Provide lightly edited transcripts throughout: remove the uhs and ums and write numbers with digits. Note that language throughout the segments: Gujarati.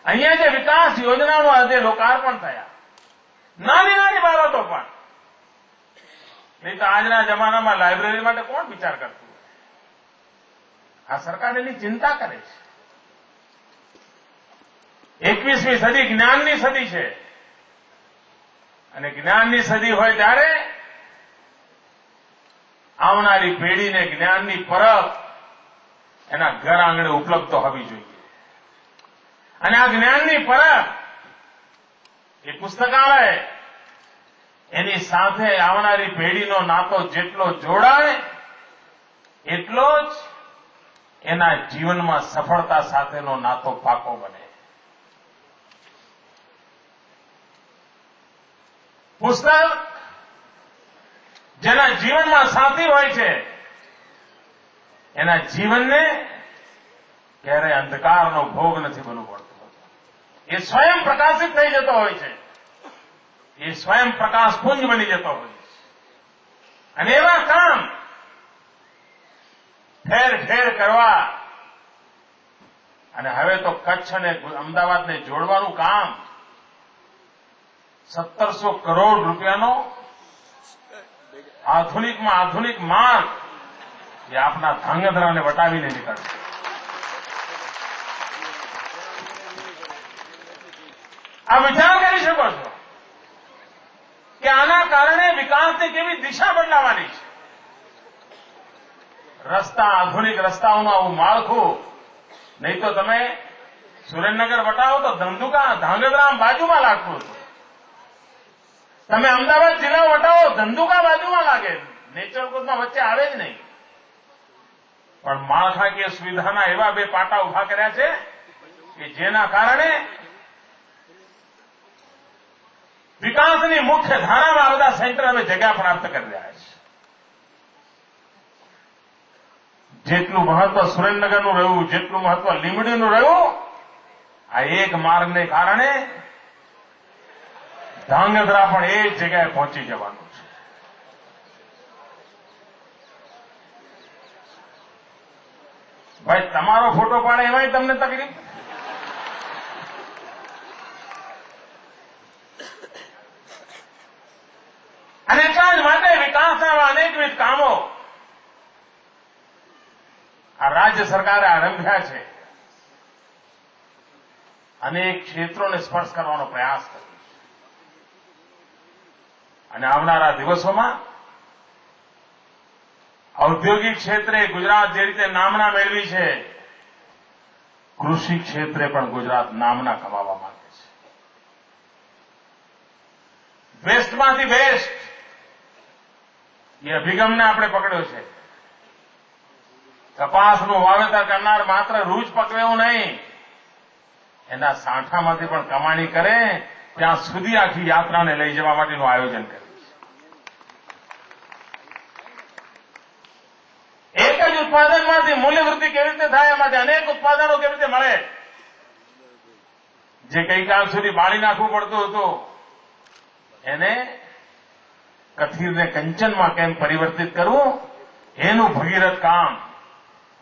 અહીંયા જે વિકાસ યોજનાનું આજે લોકાર્પણ થયા, નાની નાની બાબતો પણ, નહીં તો આજના જમાનામાં લાઇબ્રેરી માટે કોણ વિચાર કરતું હોય? આ સરકાર એની ચિંતા કરે છે. 21મી સદી જ્ઞાનની સદી છે, અને જ્ઞાનની સદી હોય ત્યારે આવનારી પેઢીને જ્ઞાનની પરખ એના ઘર આંગણે ઉપલબ્ધ હોવી જોઈએ. અને આ જ્ઞાનની પરખ એ પુસ્તકાલય એની સાથે આવનારી પેઢીનો નાતો જેટલો જોડાય એટલો જ એના જીવનમાં સફળતા સાથેનો નાતો પાકો બને. પુસ્તક જેના જીવનમાં સાથી હોય છે એના જીવનને ક્યારેય અંધકારનો ભોગ નથી બનવું પડતું. એ સ્વયં પ્રકાશિત થઈ જતો હોય છે, એ સ્વયં પ્રકાશપુંજ બની જતો હોય છે. અને એવા કામ ઠેર ઠેર કરવા, અને હવે તો કચ્છ અને અમદાવાદને જોડવાનું કામ 1700 કરોડ રૂપિયાનો આધુનિકમાં આધુનિક માર્ગ એ આપના ધાંગધ્રાને વટાવીને નીકળશે. આ વિચાર કરી શકો છો કે આના કારણે વિકાસની કેવી દિશા બદલાવાની છે. રસ્તા, આધુનિક રસ્તાઓનું આવું માળખું, નહીં તો તમે સુરેન્દ્રનગર વટાવો તો ધંધુકા ધાંગધ્રા બાજુમાં લાગતું હતું. તમે અમદાવાદ જિલ્લા વટાવો ધંધુકા બાજુમાં લાગે, નેચરલ કોર્સમાં વચ્ચે આવે જ નહીં. પણ માળખાકીય સુવિધાના એવા બે પાટા ઉભા કર્યા છે કે જેના કારણે વિકાસની મુખ્ય ધારામાં આ બધા સેન્ટર હવે જગ્યા પ્રાપ્ત કરી રહ્યા છે. જેટલું મહત્વ સુરેન્દ્રનગરનું રહ્યું, જેટલું મહત્વ લીંબડીનું રહ્યું, આ એક માર્ગને કારણે ધાંગધ્રા પણ એ જ જગ્યાએ પહોંચી જવાનું છે. ભાઈ તમારો ફોટો પાડે એમાંય તમને તકલીફ. અને એટલા જ માટે વિકાસના અનેકવિધ કામો આ રાજ્ય સરકારે આરંભ્યા છે. અનેક ક્ષેત્રોને સ્પર્શ કરવાનો પ્રયાસ કર્યો છે. અને આવનારા દિવસોમાં ઔદ્યોગિક ક્ષેત્રે ગુજરાત જે રીતે નામના મેળવી છે, કૃષિ ક્ષેત્રે પણ ગુજરાત નામના કમાવા માંગે છે. વેસ્ટમાંથી બેસ્ટ એ અભિગમને આપણે પકડ્યો છે. કપાસનું વાવેતર કરનાર માત્ર રૂજ પકવે એવું નહીં, એના સાંઠામાંથી પણ કમાણી કરે ત્યાં સુધી આખી યાત્રાને લઈ જવા માટેનું આયોજન કર્યું છે. એક જ ઉત્પાદનમાંથી મૂલ્યવૃદ્ધિ કેવી રીતે થાય, એમાંથી અનેક ઉત્પાદનો કેવી રીતે મળે. જે ગઈકાલ સુધી બાળી નાખવું પડતું હતું એને કથિરને કંચનમાં કેમ પરિવર્તિત કરવું, એનું ભગીરથ કામ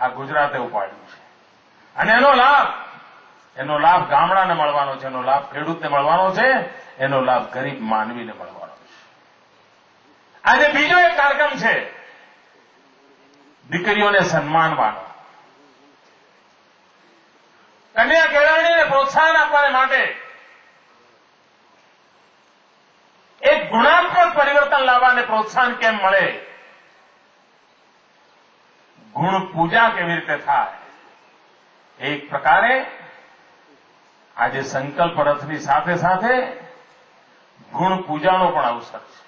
આ ગુજરાતે ઉપાડ્યું છે. અને એનો લાભ ગામડાને મળવાનો છે, એનો લાભ ખેડૂતને મળવાનો છે, એનો લાભ ગરીબ માનવીને મળવાનો છે. આજે બીજો એક કાર્યક્રમ છે દીકરીઓને સન્માનવાનો. કન્યા કેળવણીને પ્રોત્સાહન આપવા માટે એક ગુણાત્મક પરિવર્તન લાવવાને પ્રોત્સાહન કેમ મળે, ગુણ પૂજા કેવી રીતે થાય, એક પ્રકારે આજે સંકલ્પ રથની સાથે સાથે ગુણ પૂજાનો પણ અવસર છે.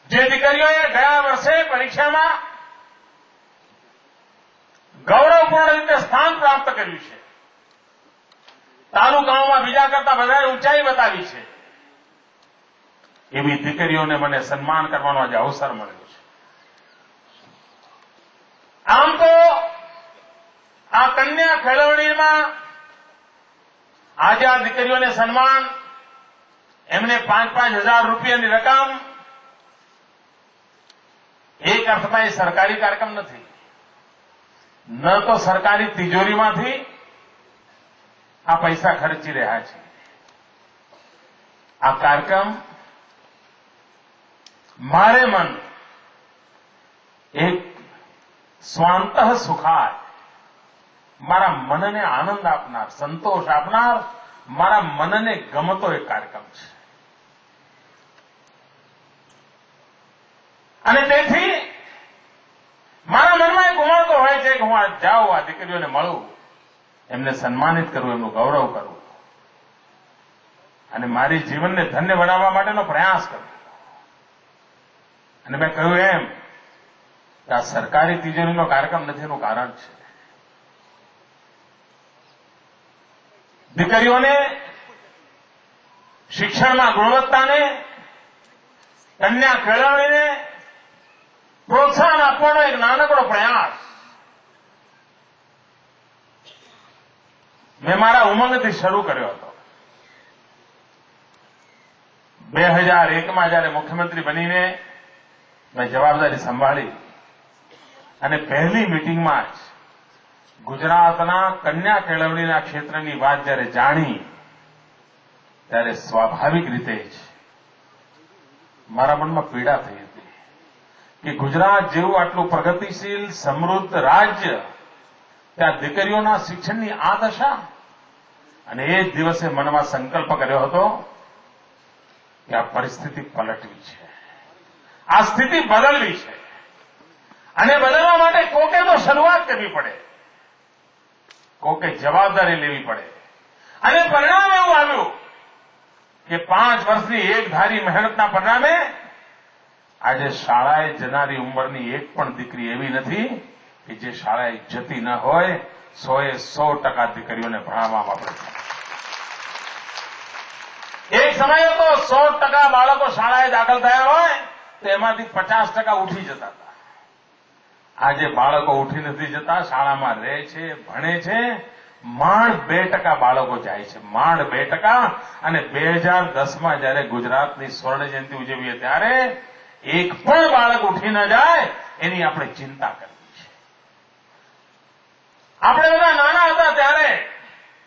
જે દીકરીઓએ ગયા વર્ષે પરીક્ષામાં ગૌરવપૂર્ણ રીતે સ્થાન પ્રાપ્ત કર્યું છે, તાલુકાઓમાં બીજા કરતા વધારે ઊંચાઈ બતાવી છે, એવી દીકરીઓને મને સન્માન કરવાનો આજે અવસર મળ્યો છે. આમ તો આ કન્યા કેળવણીમાં આજે આ દીકરીઓને સન્માન, એમને 5,000 રૂપિયાની રકમ, એક અર્થમાં એ સરકારી કાર્યક્રમ નથી. ન તો સરકારી તિજોરીમાંથી, આ પૈસા ખર્ચી રહ્યા છીએ. આ કાર્યક્રમ મારે મન એક સ્વાંતઃ સુખાય, મારા મનને આનંદ આપનાર, સંતોષ આપનાર, મારા મનને ગમતો એક કાર્યક્રમ છે. અને તેથી મારા મનમાં એક ઉમળકો હોય છે કે હું આ જાઉં, આ દીકરીઓને મળું, એમને સન્માનિત કરવું, એમનું ગૌરવ કરવું અને મારી જીવનને ધન્ય બનાવવા માટેનો પ્રયાસ કરવો. અને મેં કહ્યું એમ કે આ સરકારી તિજોરીનો કાર્યક્રમ નથી, એનું કારણ છે દીકરીઓને શિક્ષણમાં ગુણવત્તાને, કન્યા કેળવણીને પ્રોત્સાહન આપવાનો એક નાનકડો પ્રયાસ મેં મારા ઉમંગથી શરૂ કર્યો હતો. 2001માં જયારે મુખ્યમંત્રી બનીને મેં જવાબદારી સંભાળી અને પહેલી મિટિંગમાં જ ગુજરાતના કન્યા કેળવણીના ક્ષેત્રની વાત જયારે જાણી ત્યારે સ્વાભાવિક રીતે જ મારા મનમાં પીડા થઈ હતી કે ગુજરાત જેવું આટલું પ્રગતિશીલ સમૃદ્ધ રાજ્ય, ત્યાં દીકરીઓના શિક્ષણની આ દશા. અને એ જ દિવસે મનમાં સંકલ્પ કર્યો હતો કે આ પરિસ્થિતિ પલટવી છે, આ સ્થિતિ બદલવી છે અને બદલવા માટે કોકે તો શરૂઆત કરવી પડે, કોકે જવાબદારી લેવી પડે. અને પરિણામ એવું આવ્યું કે 5 વર્ષની એક ધારી મહેનતના પરિણામે આજે શાળાએ જનારી ઉંમરની એક પણ દીકરી એવી નથી કે જે શાળાએ જતી ન હોય. 100% દીકરીઓને ભણાવવામાં પડે. એક સમયે તો 100% બાળકો શાળાએ દાખલ થયા હોય તો એમાંથી 50% ઉઠી જતા હતા. આજે બાળકો ઉઠી નથી જતા, શાળામાં રહે છે, ભણે છે. માંડ 2% બાળકો જાય છે, માંડ 2%. અને 2010માં જયારે ગુજરાતની સ્વર્ણ જયંતિ ઉજવીએ ત્યારે એક પણ બાળક ઉઠી ન જાય એની આપણે ચિંતા કરવી છે. આપણે બધા નાના હતા ત્યારે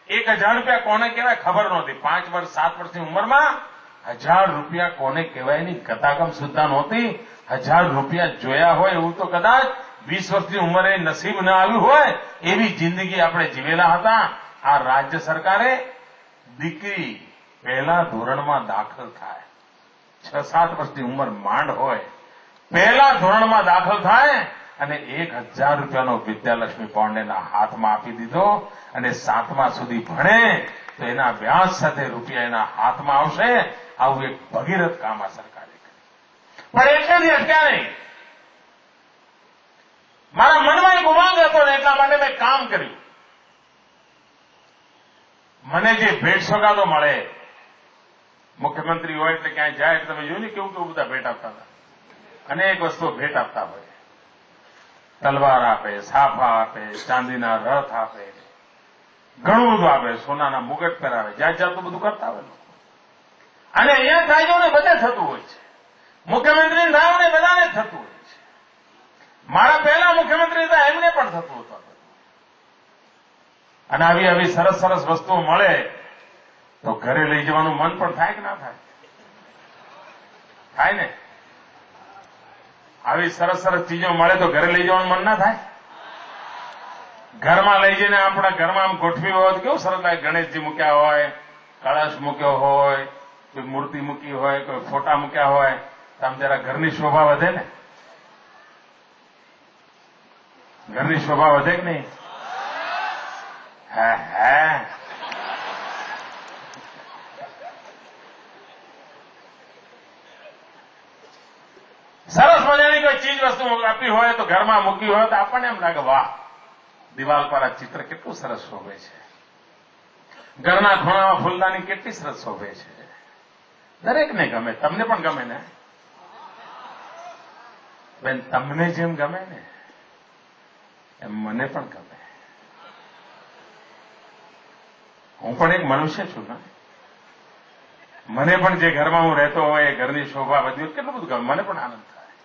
1000 રૂપિયા કોને કહેવાય ખબર નહોતી. 5 વર્ષ 7 વર્ષની ઉંમરમાં 1000 રૂપિયા કોને કહેવાય એની ગતાગમ સુદ્ધા નહોતી. 1000 રૂપિયા જોયા હોય એવું તો કદાચ 20 વર્ષની ઉંમરે નસીબ ન આવ્યું હોય એવી જિંદગી આપણે જીવેલા હતા. આ રાજ્ય સરકારે દીકરી પહેલા ધોરણમાં દાખલ થાય, 6-7 વર્ષની ઉંમર માંડ હોય, પહેલા ધોરણમાં દાખલ થાય અને 1000 રૂપિયાનો વિદ્યાલક્ષ્મી બોન્ડ એના હાથમાં આપી દીધો અને 7મા સુધી ભણે તો એના વ્યાજ સાથે રૂપિયા એના હાથમાં આવશે. આવું એક ભગીરથ કામ આ સરકારે કર્યું. પણ એટલેથી અટક્યા નહીં. મારા મનમાં એક ઉમંગ હતો ને એટલા માટે મેં કામ કર્યું. મને જે ભેટ સોગાદો મળે, મુખ્યમંત્રી હોય એટલે ક્યાંય જાય એટલે તમે જોયું ને કેવું કેવું બધા ભેટ આપતા હતા. અનેક વસ્તુઓ ભેટ આપતા હોય. તલવાર આપે, સાફા આપે, ચાંદીના રથ આપે, ઘણું બધું આપે, સોનાના મુગટ પહેરાવે, જાત જાતનું બધું કરતા હોય. અને અહીંયા થાય ને બધે થતું હોય છે. મુખ્યમંત્રી થાય ને બધાને થતું હોય છે. મારા પહેલા મુખ્યમંત્રી હતા એમને પણ થતું હતું. અને આવી આવી સરસ સરસ વસ્તુઓ મળે તો ઘરે લઈ જવાનું મન પણ થાય કે ના થાય? થાય ને? આવી સરસ સરસ ચીજો મળે તો ઘરે લઈ જવાનું મન ના થાય? ઘરમાં લઈ જઈને આપણા ઘરમાં આમ ગોઠવી હોય તો કેવું સરસ લાગે. ગણેશજી મૂક્યા હોય, કળશ મૂક્યો હોય, કોઈ મૂર્તિ મૂકી હોય, કોઈ ફોટા મૂક્યા હોય તો આમ જરા ઘરની શોભા વધે ને? ઘરની શોભા વધે કે નહીં? હા. સરસ મજાની કોઈ ચીજ વસ્તુ આપી હોય તો ઘરમાં મૂકી હોય તો આપણને એમ લાગે વાહ, દિવાલ પર આ ચિત્ર કેટલું સરસ શોભે છે, ઘરના ખૂણામાં ફૂલદાની કેટલી સરસ શોભે છે. દરેકને ગમે. તમને પણ ગમે ને બેન? તમને જેમ ગમે ને એમ મને પણ ગમે. હું પણ એક મનુષ્ય છું ને. મને પણ જે ઘરમાં હું રહેતો હોય એ ઘરની શોભા બધી કેટલું બધું ગમે, મને પણ આનંદ થાય.